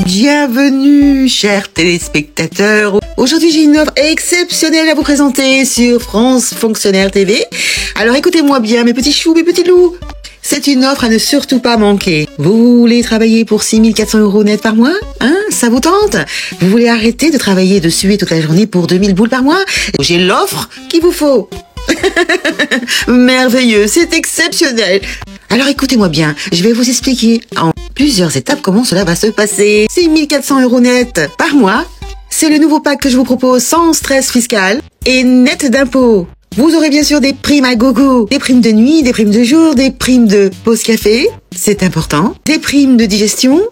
Bienvenue, chers téléspectateurs. Aujourd'hui, j'ai une offre exceptionnelle à vous présenter sur France Fonctionnaire TV. Alors écoutez-moi bien, mes petits choux, mes petits loups. C'est une offre à ne surtout pas manquer. Vous voulez travailler pour 6 400 € net par mois? Hein? Ça vous tente? Vous voulez arrêter de travailler et de suer toute la journée pour 2000 boules par mois? J'ai l'offre qu'il vous faut. Merveilleux, c'est exceptionnel. Alors écoutez-moi bien, je vais vous expliquer en plusieurs étapes comment cela va se passer. 6 400 € net par mois, c'est le nouveau pack que je vous propose sans stress fiscal et net d'impôts. Vous aurez bien sûr des primes à gogo, des primes de nuit, des primes de jour, des primes de pause café, c'est important, des primes de digestion,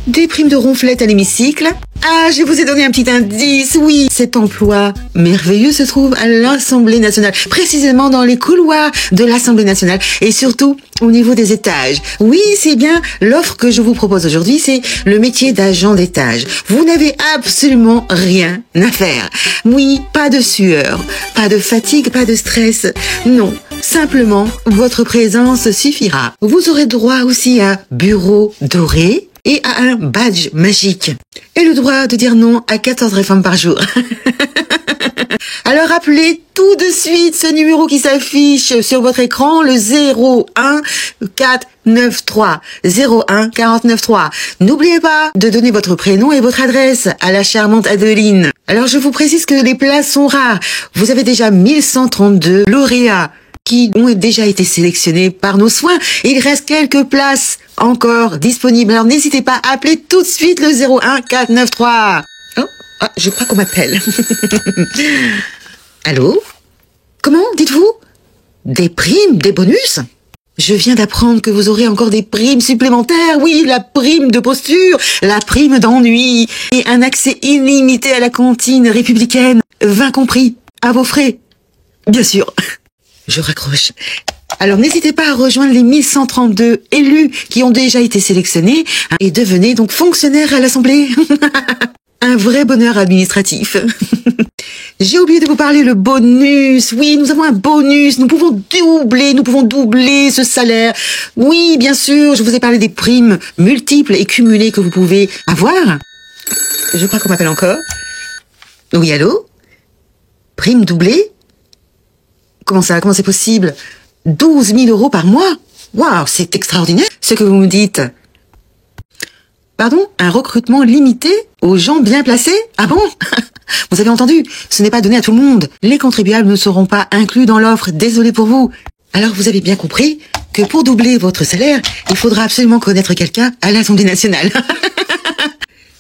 des primes de ronflette à l'hémicycle. Ah, je vous ai donné un petit indice, oui. Cet emploi merveilleux se trouve à l'Assemblée nationale, précisément dans les couloirs de l'Assemblée nationale et surtout au niveau des étages. Oui, c'est bien l'offre que je vous propose aujourd'hui, c'est le métier d'agent d'étage. Vous n'avez absolument rien à faire. Oui, pas de sueur, pas de fatigue, pas de stress. Non. Simplement, votre présence suffira. Vous aurez droit aussi à bureau doré et à un badge magique. Et le droit de dire non à 14 réformes par jour. Alors appelez tout de suite ce numéro qui s'affiche sur votre écran, le 01493 01493. N'oubliez pas de donner votre prénom et votre adresse à la charmante Adeline. Alors je vous précise que les places sont rares. Vous avez déjà 1132 lauréats qui ont déjà été sélectionnés par nos soins. Il reste quelques places encore disponibles. Alors n'hésitez pas à appeler tout de suite le 01493. Oh, je crois qu'on m'appelle. Allô? Comment, dites-vous? Des primes, des bonus? Je viens d'apprendre que vous aurez encore des primes supplémentaires. Oui, la prime de posture, la prime d'ennui et un accès illimité à la cantine républicaine. Vin compris, à vos frais. Bien sûr. Je raccroche. Alors n'hésitez pas à rejoindre les 1132 élus qui ont déjà été sélectionnés et devenez donc fonctionnaire à l'Assemblée. Un vrai bonheur administratif. J'ai oublié de vous parler le bonus. Oui, nous avons un bonus. Nous pouvons doubler ce salaire. Oui, bien sûr, je vous ai parlé des primes multiples et cumulées que vous pouvez avoir. Je crois qu'on m'appelle encore. Oui, allô? Prime doublée? Comment ça? Comment c'est possible? 12 000 € par mois? Waouh, c'est extraordinaire ce que vous me dites. Pardon? Un recrutement limité aux gens bien placés? Ah bon? Vous avez entendu? Ce n'est pas donné à tout le monde. Les contribuables ne seront pas inclus dans l'offre. Désolé pour vous. Alors vous avez bien compris que pour doubler votre salaire, il faudra absolument connaître quelqu'un à l'Assemblée nationale.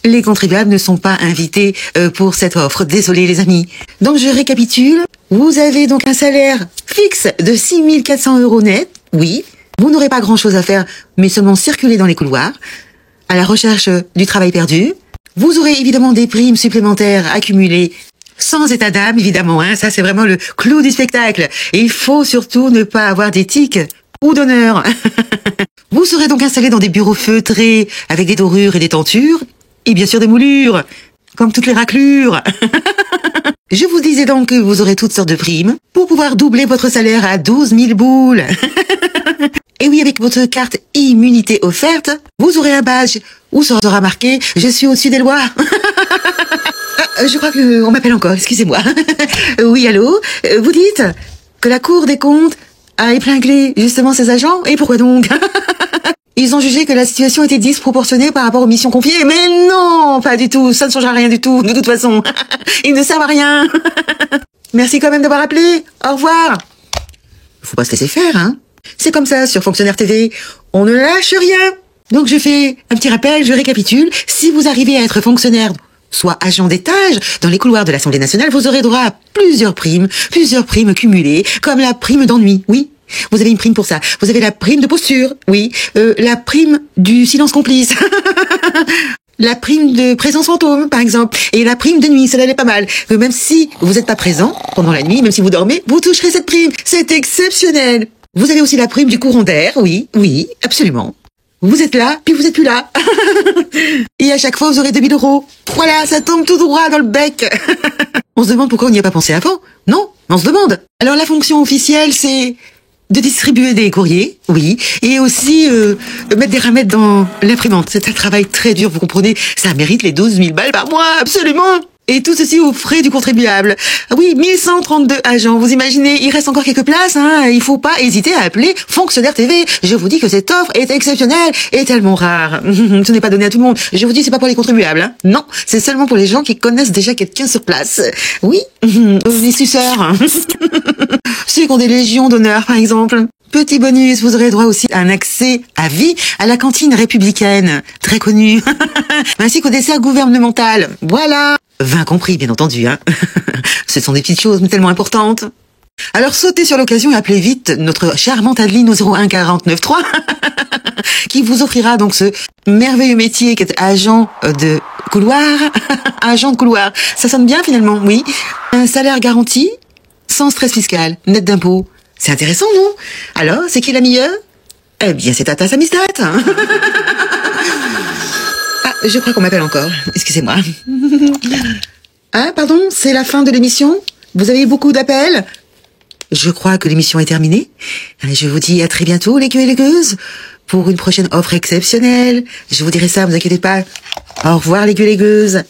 Les contribuables ne sont pas invités pour cette offre. Désolé les amis. Donc je récapitule. Vous avez donc un salaire fixe de 6 400 € net. Oui. Vous n'aurez pas grand-chose à faire, mais seulement circuler dans les couloirs, à la recherche du travail perdu. Vous aurez évidemment des primes supplémentaires accumulées, sans état d'âme évidemment. Hein. Ça c'est vraiment le clou du spectacle. Et il faut surtout ne pas avoir d'éthique ou d'honneur. Vous serez donc installé dans des bureaux feutrés, avec des dorures et des tentures. Et bien sûr des moulures, comme toutes les raclures. Je vous disais donc que vous aurez toutes sortes de primes pour pouvoir doubler votre salaire à 12 000 boules. Et oui, avec votre carte immunité offerte, vous aurez un badge où sera marqué « Je suis au-dessus des lois ». Je crois qu'on m'appelle encore, excusez-moi. Oui, allô? Vous dites que la Cour des comptes a épinglé justement ces agents? Et pourquoi donc? Ils ont jugé que la situation était disproportionnée par rapport aux missions confiées. Mais non, pas du tout. Ça ne changera rien du tout. De toute façon, ils ne servent à rien. Merci quand même d'avoir appelé. Au revoir. Faut pas se laisser faire, hein. C'est comme ça sur Fonctionnaire TV. On ne lâche rien. Donc je fais un petit rappel, je récapitule. Si vous arrivez à être fonctionnaire, soit agent d'étage, dans les couloirs de l'Assemblée nationale, vous aurez droit à plusieurs primes cumulées, comme la prime d'ennui. Oui. Vous avez une prime pour ça. Vous avez la prime de posture, oui. La prime du silence complice. La prime de présence fantôme, par exemple. Et la prime de nuit, celle-là, elle est pas mal. Même si vous n'êtes pas présent pendant la nuit, même si vous dormez, vous toucherez cette prime. C'est exceptionnel. Vous avez aussi la prime du courant d'air, oui, absolument. Vous êtes là, puis vous êtes plus là. Et à chaque fois, vous aurez 2 000 €. Voilà, ça tombe tout droit dans le bec. On se demande pourquoi on n'y a pas pensé avant. Non, on se demande. Alors la fonction officielle, c'est de distribuer des courriers, oui, et aussi mettre des remèdes dans l'imprimante. C'est un travail très dur, vous comprenez. Ça mérite les 12 000 balles par mois, absolument. Et tout ceci aux frais du contribuable. Oui, 1132 agents. Vous imaginez, il reste encore quelques places, hein. Il faut pas hésiter à appeler Fonctionnaire TV. Je vous dis que cette offre est exceptionnelle et tellement rare. Ce n'est pas donné à tout le monde. Je vous dis, c'est pas pour les contribuables, hein. Non, c'est seulement pour les gens qui connaissent déjà quelqu'un sur place. Oui, les suceurs. Ceux qui ont des légions d'honneur, par exemple. Petit bonus, vous aurez droit aussi à un accès à vie à la cantine républicaine, très connue, ainsi qu'au dessert gouvernemental. Voilà. Vin compris, bien entendu, hein. Ce sont des petites choses, mais tellement importantes. Alors sautez sur l'occasion et appelez vite notre charmante Adeline au 01 49 3 qui vous offrira donc ce merveilleux métier qui est agent de couloir. Agent de couloir. Ça sonne bien finalement, oui. Un salaire garanti, sans stress fiscal, net d'impôts. C'est intéressant, non? Alors, c'est qui la meilleure? Eh bien, c'est Tata Samistat. Ah, je crois qu'on m'appelle encore. Excusez-moi. Ah, pardon, c'est la fin de l'émission? Vous avez eu beaucoup d'appels? Je crois que l'émission est terminée. Je vous dis à très bientôt, les gueux et les gueuses, pour une prochaine offre exceptionnelle. Je vous dirai ça, vous inquiétez pas. Au revoir, les gueux et les gueuses.